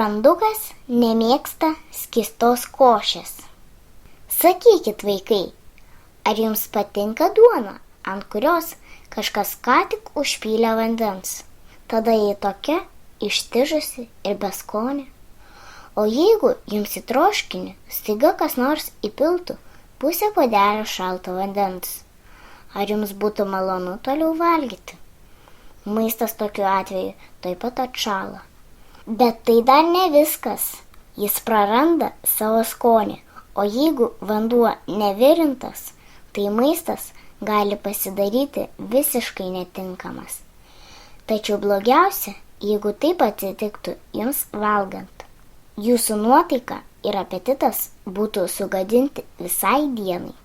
Randukas nemėgsta skystos košės. Sakykit, vaikai, ar jums patinka duona, ant kurios kažkas ką tik užpylė vandens? Tada ji tokia ištižusi ir beskonė. O jeigu jums į troškinį staiga kas nors įpiltų pusę puodelio šalto vandens, ar jums būtų malonu toliau valgyti? Maistas tokiu atveju taip pat atšąla. Bet tai dar ne viskas. Jis praranda savo skonį, o jeigu vanduo nevirintas, tai maistas gali pasidaryti visiškai netinkamas. Tačiau blogiausia, jeigu taip atsitiktų jums valgant. Jūsų nuotaika ir apetitas būtų sugadinti visai dienai.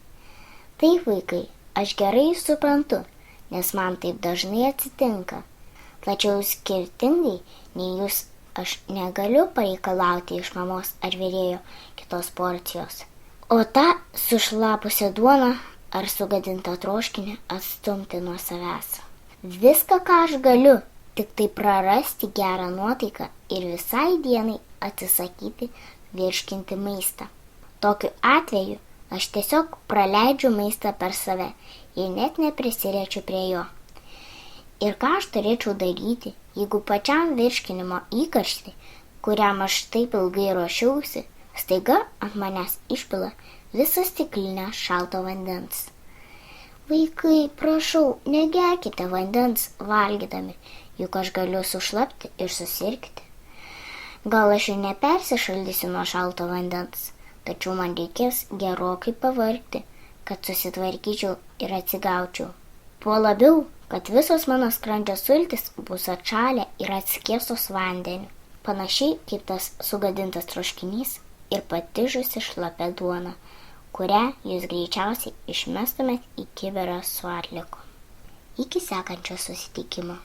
Taip, vaikai, aš gerai suprantu, nes man taip dažnai atsitinka. Tačiau skirtingai nei jūs, aš negaliu pareikalauti iš mamos ar virėjo kitos porcijos. O tą sušlapusią duoną ar sugadintą troškinį atstumti nuo savęs. Viską, ką aš galiu, tik tai prarasti gerą nuotaiką ir visai dienai atsisakyti virškinti maistą. Tokiu atveju aš tiesiog praleidžiu maistą per save ir net neprisiriečiu prie jo. Ir ką aš turėčiau daryti, jeigu pačiam virškinimo įkarštį, kuriam aš taip ilgai ruošiausi, staiga ant manęs išpila visą stiklinę šalto vandens? Vaikai, prašau, negerkite vandens valgydami, juk aš galiu sušlapti ir susirgti. Gal aš ir nepersišaldysiu nuo šalto vandens, tačiau man reikės gerokai pavargti, kad susitvarkyčiau ir atsigaučiau. Tuo labiau, kad visos mano skrandžio sultys bus atšalę ir atskiestos vandeniu, panašiai kaip tas sugadintas troškinys ir patižusi šlapia duona, kurią jūs greičiausiai išmestumėt į kibirą su atliekom. Iki sekančio susitikimo.